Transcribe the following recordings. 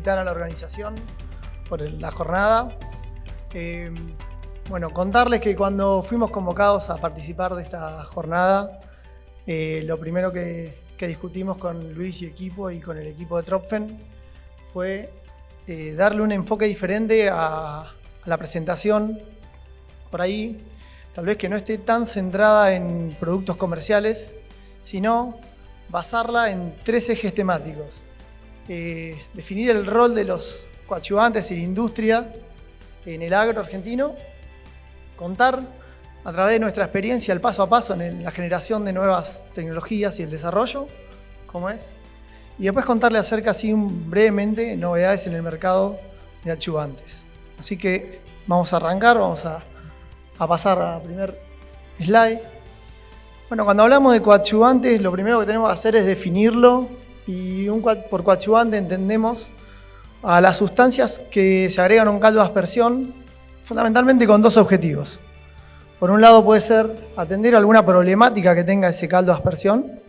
felicitar a la organización por la jornada. Bueno, contarles que cuando fuimos convocados a participar de esta jornada, lo primero que discutimos con Luis y equipo y con el equipo de Tropfen fue darle un enfoque diferente a la presentación. Por ahí, tal vez que no esté tan centrada en productos comerciales, sino basarla en 3 ejes temáticos. Definir el rol de los coadyuvantes y la industria en el agro argentino, contar a través de nuestra experiencia el paso a paso en la generación de nuevas tecnologías y el desarrollo, cómo es, y después contarle acerca, así brevemente, novedades en el mercado de adyuvantes. Así que vamos a arrancar, vamos a pasar al primer slide. Bueno, cuando hablamos de coadyuvantes, lo primero que tenemos que hacer es definirlo, y por coadyuvante entendemos a las sustancias que se agregan a un caldo de aspersión, fundamentalmente con 2 objetivos. Por un lado puede ser atender alguna problemática que tenga ese caldo de aspersión.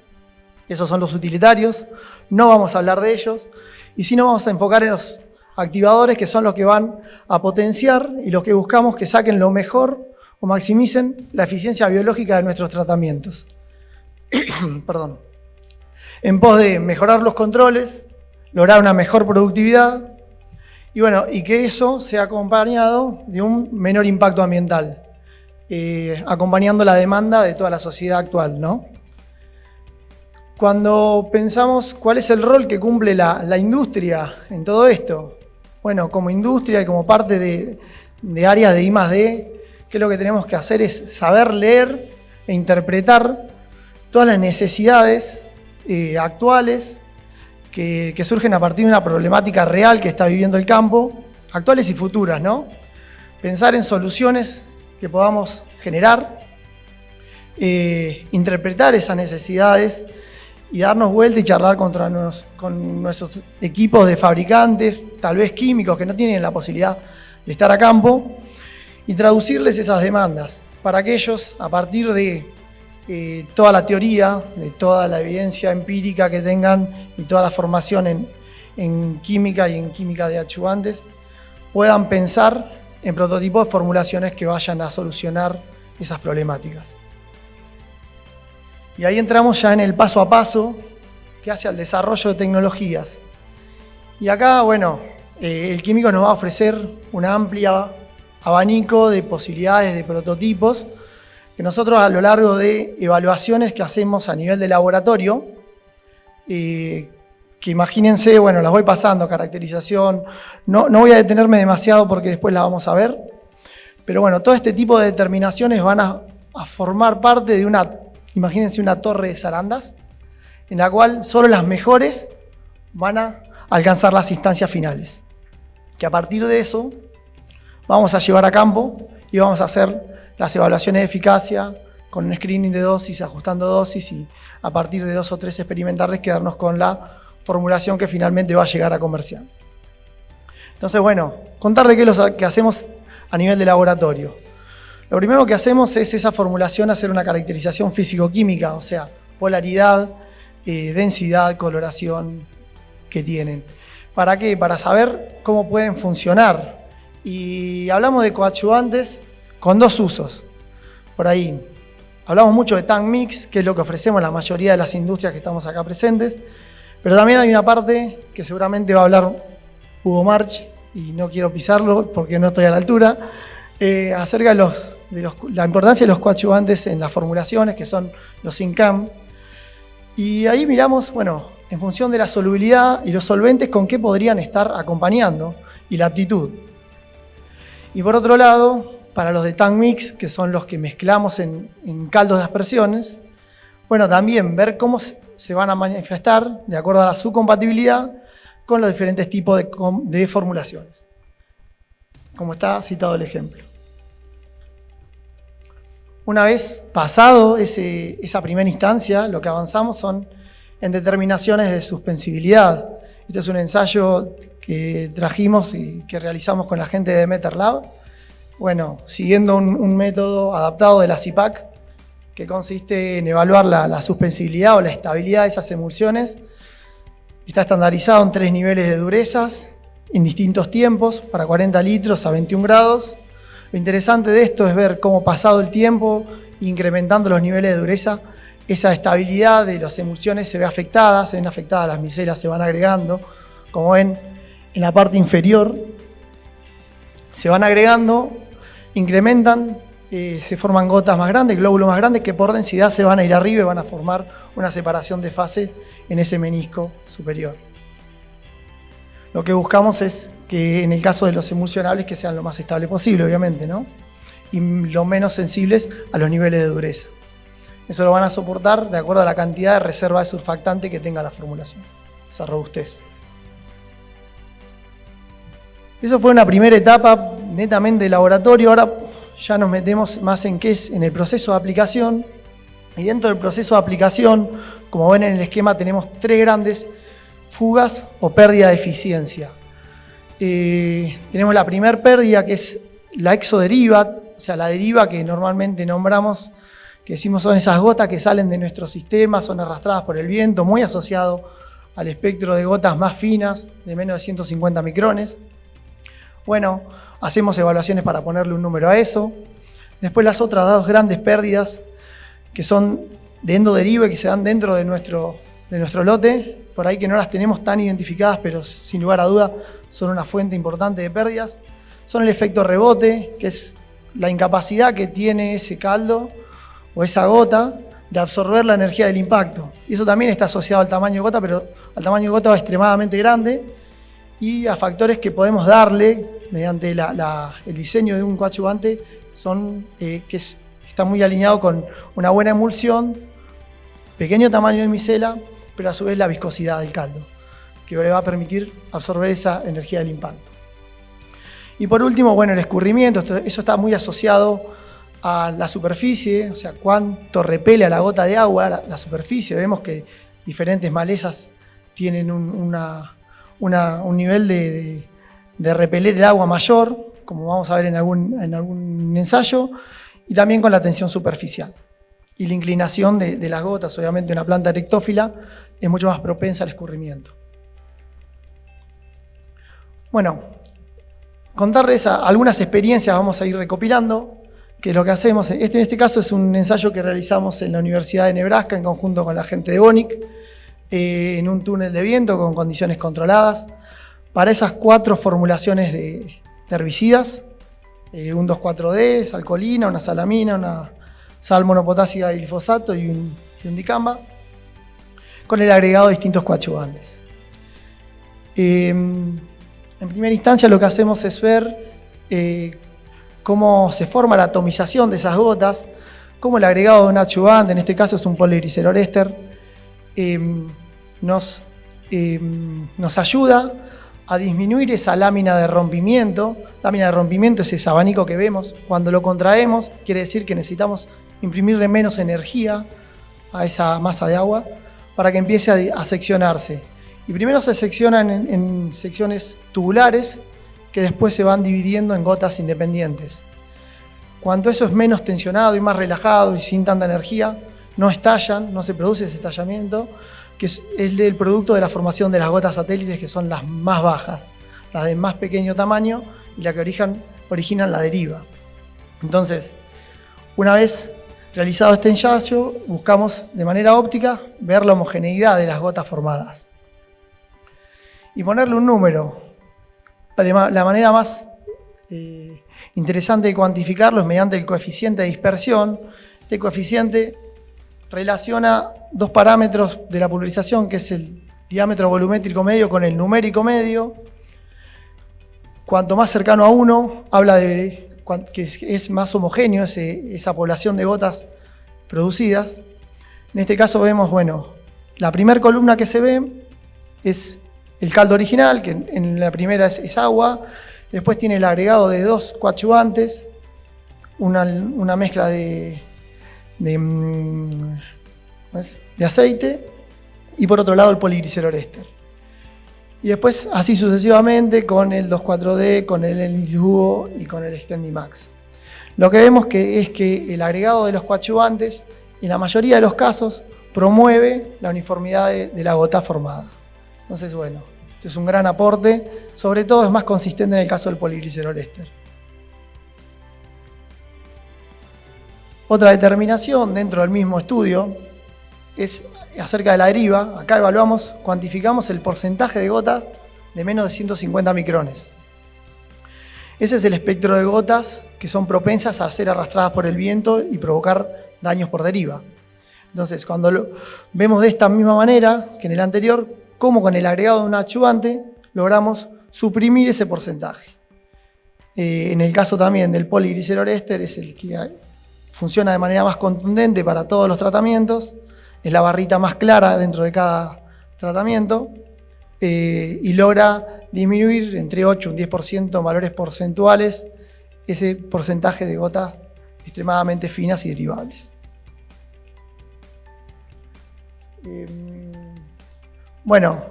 Esos son los utilitarios, no vamos a hablar de ellos, y sí nos vamos a enfocar en los activadores, que son los que van a potenciar y los que buscamos que saquen lo mejor o maximicen la eficiencia biológica de nuestros tratamientos. Perdón. En pos de mejorar los controles, lograr una mejor productividad y que eso sea acompañado de un menor impacto ambiental, acompañando la demanda de toda la sociedad actual, ¿no? Cuando pensamos cuál es el rol que cumple la industria en todo esto, bueno, como industria y como parte de áreas de I+D, ¿qué es lo que tenemos que hacer? Es saber leer e interpretar todas las necesidades actuales que surgen a partir de una problemática real que está viviendo el campo, actuales y futuras, ¿no? Pensar en soluciones que podamos generar, interpretar esas necesidades y darnos vuelta y charlar con nuestros equipos de fabricantes, tal vez químicos que no tienen la posibilidad de estar a campo, y traducirles esas demandas para que ellos, a partir de toda la teoría, de toda la evidencia empírica que tengan y toda la formación en química y en química de adyuvantes, puedan pensar en prototipos de formulaciones que vayan a solucionar esas problemáticas. Y ahí entramos ya en el paso a paso que hace al desarrollo de tecnologías. Y acá, bueno, el químico nos va a ofrecer un amplio abanico de posibilidades de prototipos que nosotros, a lo largo de evaluaciones que hacemos a nivel de laboratorio, que imagínense, bueno, las voy pasando, caracterización, no voy a detenerme demasiado porque después la vamos a ver, pero bueno, todo este tipo de determinaciones van a formar parte de imagínense una torre de zarandas, en la cual solo las mejores van a alcanzar las instancias finales. Que a partir de eso vamos a llevar a campo y vamos a hacer las evaluaciones de eficacia con un screening de dosis, ajustando dosis, y a partir de 2 o 3 experimentales quedarnos con la formulación que finalmente va a llegar a comercial. Entonces, bueno, contarle qué es lo que hacemos a nivel de laboratorio. Lo primero que hacemos es esa formulación, hacer una caracterización físico-química, o sea, polaridad, densidad, coloración que tienen. ¿Para qué? Para saber cómo pueden funcionar. Y hablamos de coadyuvantes con 2 usos. Por ahí hablamos mucho de tank mix, que es lo que ofrecemos la mayoría de las industrias que estamos acá presentes, pero también hay una parte que seguramente va a hablar Hugo March, y no quiero pisarlo porque no estoy a la altura, acerca de la importancia de los coadyuvantes en las formulaciones, que son los SYNCAM. Y ahí miramos, bueno, en función de la solubilidad y los solventes, con qué podrían estar acompañando y la aptitud. Y por otro lado, para los de tank mix, que son los que mezclamos en caldos de aspersiones, bueno, también ver cómo se van a manifestar de acuerdo a su compatibilidad con los diferentes tipos de formulaciones, como está citado el ejemplo. Una vez pasado esa primera instancia, lo que avanzamos son en determinaciones de suspensibilidad. Este es un ensayo que trajimos y que realizamos con la gente de Demeter Lab. Bueno, siguiendo un método adaptado de la CIPAC, que consiste en evaluar la suspensibilidad o la estabilidad de esas emulsiones. Está estandarizado en 3 niveles de durezas, en distintos tiempos, para 40 litros a 21 grados. Lo interesante de esto es ver cómo pasado el tiempo, incrementando los niveles de dureza, esa estabilidad de las emulsiones se ven afectadas, las micelas se van agregando, como ven en la parte inferior, se van agregando, incrementan, se forman gotas más grandes, glóbulos más grandes que por densidad se van a ir arriba y van a formar una separación de fase en ese menisco superior. Lo que buscamos es que en el caso de los emulsionables que sean lo más estable posible, obviamente, ¿no? Y lo menos sensibles a los niveles de dureza. Eso lo van a soportar de acuerdo a la cantidad de reserva de surfactante que tenga la formulación, esa robustez. Eso fue una primera etapa netamente de laboratorio. Ahora ya nos metemos más en qué es en el proceso de aplicación. Y dentro del proceso de aplicación, como ven en el esquema, tenemos 3 grandes fugas o pérdida de eficiencia. Tenemos la primera pérdida, que es la exoderiva, o sea, la deriva que normalmente nombramos, que decimos son esas gotas que salen de nuestro sistema, son arrastradas por el viento, muy asociado al espectro de gotas más finas, de menos de 150 micrones. Bueno, hacemos evaluaciones para ponerle un número a eso. Después las otras 2 grandes pérdidas, que son de endoderiva, que se dan dentro de nuestro lote, por ahí que no las tenemos tan identificadas, pero sin lugar a duda son una fuente importante de pérdidas, son el efecto rebote, que es la incapacidad que tiene ese caldo o esa gota de absorber la energía del impacto. Y eso también está asociado al tamaño de gota, pero al tamaño de gota extremadamente grande y a factores que podemos darle mediante el diseño de un coadyuvante, está muy alineado con una buena emulsión, pequeño tamaño de micela, pero a su vez la viscosidad del caldo, que le va a permitir absorber esa energía del impacto. Y por último, bueno, el escurrimiento, eso está muy asociado a la superficie, o sea, cuánto repele a la gota de agua la superficie. Vemos que diferentes malezas tienen un nivel de repeler el agua mayor, como vamos a ver en algún ensayo, y también con la tensión superficial. Y la inclinación de las gotas, obviamente una planta erectófila es mucho más propensa al escurrimiento. Bueno, contarles algunas experiencias vamos a ir recopilando, que es lo que hacemos. En este caso es un ensayo que realizamos en la Universidad de Nebraska en conjunto con la gente de Bonic, en un túnel de viento con condiciones controladas, para esas 4 formulaciones de herbicidas, un 2,4-D, salcolina, una salamina, una sal monopotásica y glifosato y un dicamba, con el agregado de distintos coadyuvantes. En primera instancia lo que hacemos es ver cómo se forma la atomización de esas gotas, cómo el agregado de un adyuvante, en este caso es un poliglicerol éster, nos ayuda a disminuir esa lámina de rompimiento. Lámina de rompimiento es ese abanico que vemos. Cuando lo contraemos, quiere decir que necesitamos imprimirle menos energía a esa masa de agua para que empiece a seccionarse. Y primero se seccionan en secciones tubulares que después se van dividiendo en gotas independientes. Cuanto eso es menos tensionado y más relajado y sin tanta energía, no estallan, no se produce ese estallamiento, que es el producto de la formación de las gotas satélites, que son las más bajas, las de más pequeño tamaño y las que originan la deriva. Entonces, una vez realizado este ensayo, buscamos de manera óptica ver la homogeneidad de las gotas formadas y ponerle un número. La manera más interesante de cuantificarlo es mediante el coeficiente de dispersión. Este coeficiente relaciona 2 parámetros de la pulverización, que es el diámetro volumétrico medio con el numérico medio. Cuanto más cercano a 1, habla de que es más homogéneo esa población de gotas producidas. En este caso vemos, bueno, la primera columna que se ve es el caldo original, que en la primera es agua. Después tiene el agregado de 2 coadyuvantes, una mezcla de aceite, y por otro lado el poliglicerol éster. Y después así sucesivamente con el 2,4-D, con el Enlist-Duo y con el Extendimax. Lo que vemos es que el agregado de los coadyuvantes, en la mayoría de los casos, promueve la uniformidad de la gota formada. Entonces, bueno, Esto es un gran aporte, sobre todo es más consistente en el caso del poliglicerol éster. Otra determinación dentro del mismo estudio es acerca de la deriva. Acá cuantificamos el porcentaje de gotas de menos de 150 micrones. Ese es el espectro de gotas que son propensas a ser arrastradas por el viento y provocar daños por deriva. Entonces, cuando vemos de esta misma manera que en el anterior, cómo con el agregado de un adyuvante logramos suprimir ese porcentaje. En el caso también del poliglicerol éster es el que funciona de manera más contundente para todos los tratamientos, es la barrita más clara dentro de cada tratamiento y logra disminuir entre 8 y un 10% en valores porcentuales ese porcentaje de gotas extremadamente finas y derivables. Bueno,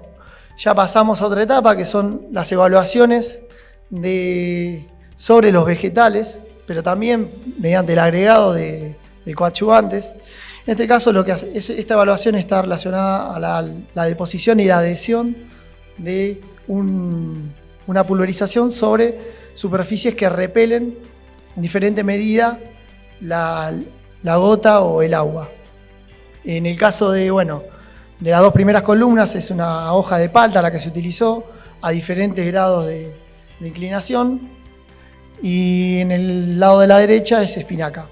ya pasamos a otra etapa que son las evaluaciones sobre los vegetales, pero también mediante el agregado de coadyuvantes. En este caso, esta evaluación está relacionada a la deposición y la adhesión de una pulverización sobre superficies que repelen en diferente medida la gota o el agua. En el caso de las dos primeras columnas es una hoja de palta la que se utilizó a diferentes grados de inclinación, y en el lado de la derecha es espinaca.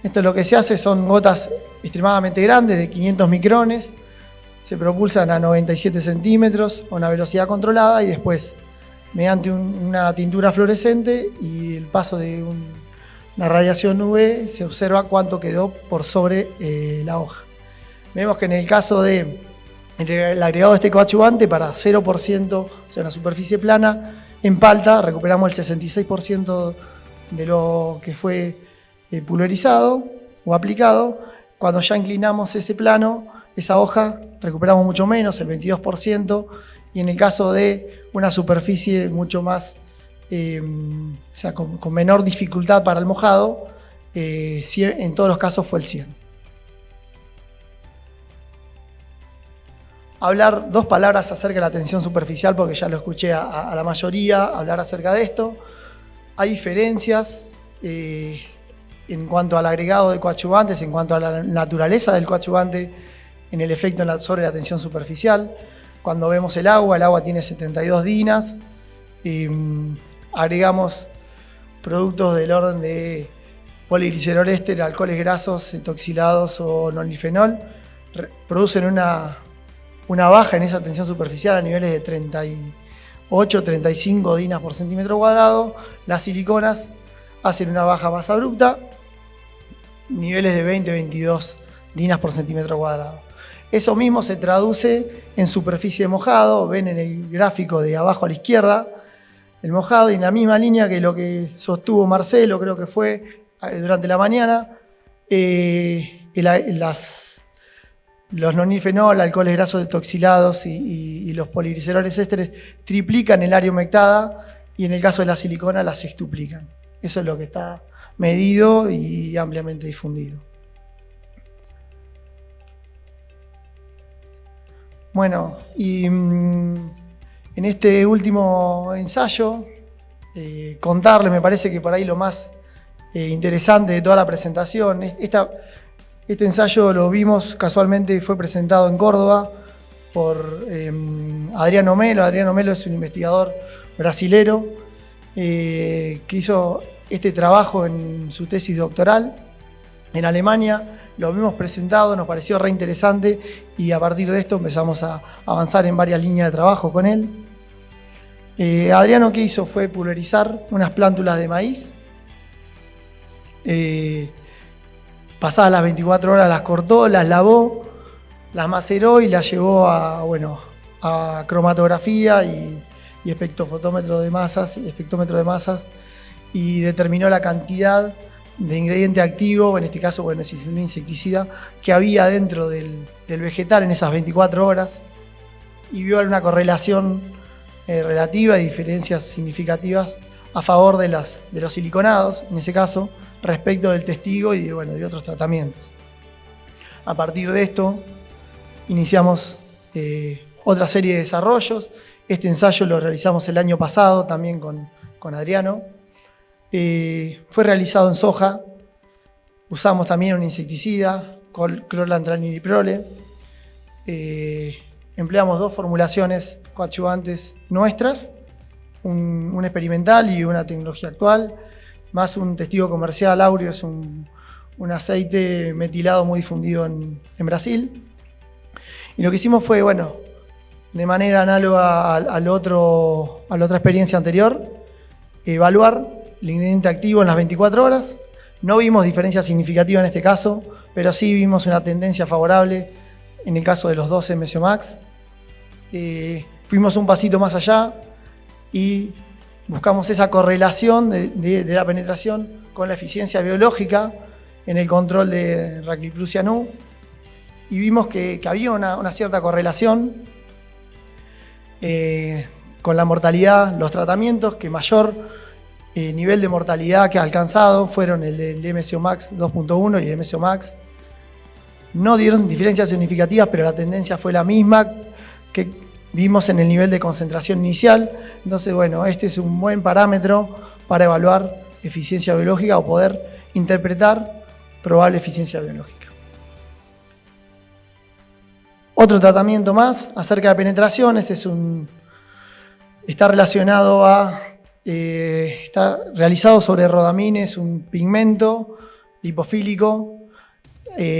Esto lo que se hace son gotas extremadamente grandes de 500 micrones, se propulsan a 97 centímetros a una velocidad controlada y después mediante una tintura fluorescente y el paso de una radiación UV se observa cuánto quedó por sobre la hoja. Vemos que en el caso del agregado de este coadyuvante para 0%, o sea una superficie plana, en palta recuperamos el 66% de lo que fue pulverizado o aplicado. Cuando ya inclinamos ese plano, esa hoja recuperamos mucho menos, el 22%, y en el caso de una superficie mucho más, o sea, con menor dificultad para el mojado, en todos los casos fue el 100%. Hablar dos palabras acerca de la tensión superficial, porque ya lo escuché a la mayoría hablar acerca de esto. Hay diferencias en cuanto al agregado de coadyuvantes, en cuanto a la naturaleza del coadyuvante en el efecto sobre la tensión superficial. Cuando vemos el agua tiene 72 dinas. Agregamos productos del orden de poliglicerol éster, alcoholes grasos, etoxilados o nonilfenol. Producen una baja en esa tensión superficial a niveles de 38, 35 dinas por centímetro cuadrado. Las siliconas hacen una baja más abrupta, niveles de 20, 22 dinas por centímetro cuadrado. Eso mismo se traduce en superficie de mojado. Ven en el gráfico de abajo a la izquierda el mojado, y en la misma línea que lo que sostuvo Marcelo, creo que fue durante la mañana, los nonilfenol, alcoholes grasos etoxilados y los poligliceroles ésteres triplican el área humectada, y en el caso de la silicona la sextuplican. Eso es lo que está medido y ampliamente difundido. Bueno, y en este último ensayo, contarles, me parece que por ahí lo más interesante de toda la presentación. Este ensayo lo vimos casualmente, fue presentado en Córdoba por Adriano Melo. Adriano Melo es un investigador brasilero que hizo este trabajo en su tesis doctoral en Alemania. Lo vimos presentado, nos pareció re interesante y a partir de esto empezamos a avanzar en varias líneas de trabajo con él. Adriano, ¿qué hizo? Fue pulverizar unas plántulas de maíz. Pasadas las 24 horas las cortó, las lavó, las maceró y las llevó a cromatografía y espectrómetro de masas, y determinó la cantidad de ingrediente activo, en este caso, es un insecticida, que había dentro del vegetal en esas 24 horas, y vio una correlación relativa y diferencias significativas a favor de los siliconados, en ese caso, respecto del testigo y de otros tratamientos. A partir de esto, iniciamos otra serie de desarrollos. Este ensayo lo realizamos el año pasado también con Adriano. Fue realizado en soja. Usamos también un insecticida, clorantraniliprole. Empleamos 2 formulaciones coadyuvantes nuestras, un experimental y una tecnología actual, más un testigo comercial. Aureo es un aceite metilado muy difundido en Brasil. Y lo que hicimos fue, bueno, de manera análoga a la otra experiencia anterior, evaluar el ingrediente activo en las 24 horas. No vimos diferencia significativa en este caso, pero sí vimos una tendencia favorable en el caso de los 12 Mesiomax. Fuimos un pasito más allá y buscamos esa correlación de la penetración con la eficiencia biológica en el control de Raclicrucia nu, y vimos que había una cierta correlación con la mortalidad. Los tratamientos que mayor nivel de mortalidad que ha alcanzado fueron el del MSOmax 2.1 y el MSOmax. No dieron diferencias significativas, pero la tendencia fue la misma que vimos en el nivel de concentración inicial. Entonces, bueno, este es un buen parámetro para evaluar eficiencia biológica o poder interpretar probable eficiencia biológica. Otro tratamiento más acerca de penetración. Este está relacionado está realizado sobre rodamines, un pigmento lipofílico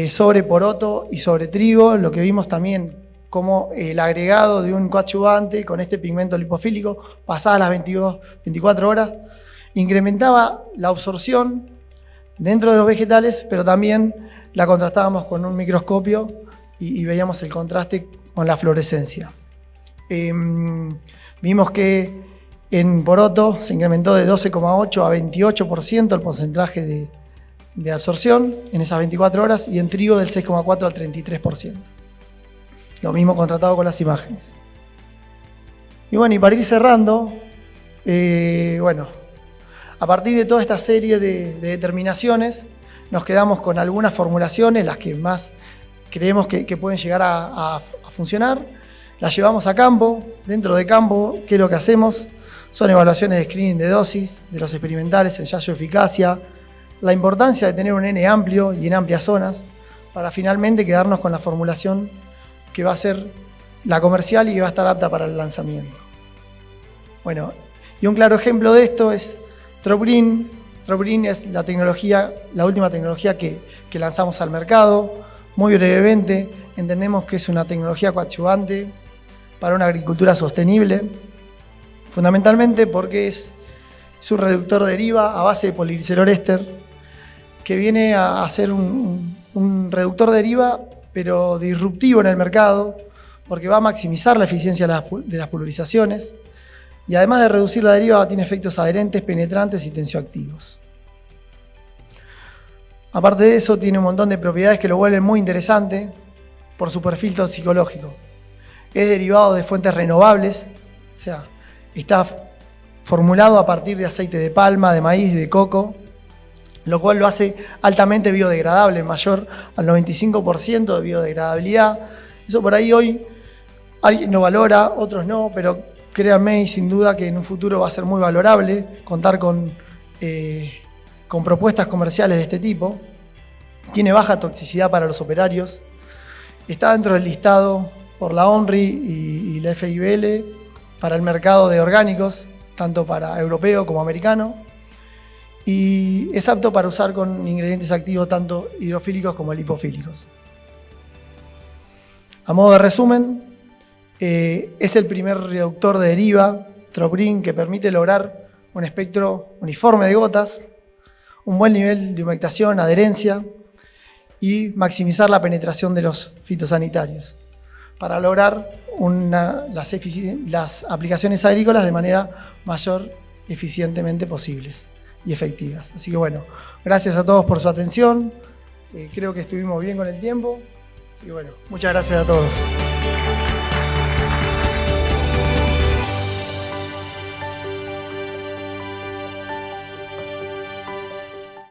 sobre poroto y sobre trigo. Lo que vimos también como el agregado de un coadyuvante con este pigmento lipofílico pasadas las 24 horas incrementaba la absorción dentro de los vegetales, pero también la contrastábamos con un microscopio y veíamos el contraste con la fluorescencia. Vimos que en poroto se incrementó de 12,8 a 28% el porcentaje de absorción en esas 24 horas, y en trigo del 6,4 al 33%. Lo mismo contrastado con las imágenes. Y bueno, y para ir cerrando, bueno, a partir de toda esta serie de determinaciones, nos quedamos con algunas formulaciones, las que más creemos que pueden llegar a funcionar. Las llevamos a campo. Dentro de campo, ¿qué es lo que hacemos? Son evaluaciones de screening de dosis, de los experimentales, ensayo de eficacia, la importancia de tener un N amplio y en amplias zonas, para finalmente quedarnos con la formulación que va a ser la comercial y que va a estar apta para el lanzamiento. Bueno, y un claro ejemplo de esto es Troprin. Troprin es la última tecnología que lanzamos al mercado. Muy brevemente, entendemos que es una tecnología coadyuvante para una agricultura sostenible, fundamentalmente porque es un reductor de deriva a base de poliglicerol éster, que viene a ser un reductor de deriva, pero disruptivo en el mercado, porque va a maximizar la eficiencia de las pulverizaciones, y además de reducir la deriva, tiene efectos adherentes, penetrantes y tensioactivos. Aparte de eso, tiene un montón de propiedades que lo vuelven muy interesante por su perfil toxicológico. Es derivado de fuentes renovables, o sea, está formulado a partir de aceite de palma, de maíz, de coco, lo cual lo hace altamente biodegradable, mayor al 95% de biodegradabilidad. Eso por ahí hoy alguien lo valora, otros no, pero créanme, y sin duda que en un futuro va a ser muy valorable contar con propuestas comerciales de este tipo. Tiene baja toxicidad para los operarios. Está dentro del listado por la ONRI y la FIBL para el mercado de orgánicos, tanto para europeo como americano. Y es apto para usar con ingredientes activos tanto hidrofílicos como lipofílicos. A modo de resumen, es el primer reductor de deriva, Troprin, que permite lograr un espectro uniforme de gotas, un buen nivel de humectación, adherencia y maximizar la penetración de los fitosanitarios para lograr las aplicaciones agrícolas de manera mayor eficientemente posibles y efectivas. Así que bueno, gracias a todos por su atención. Creo que estuvimos bien con el tiempo. Y bueno, muchas gracias a todos.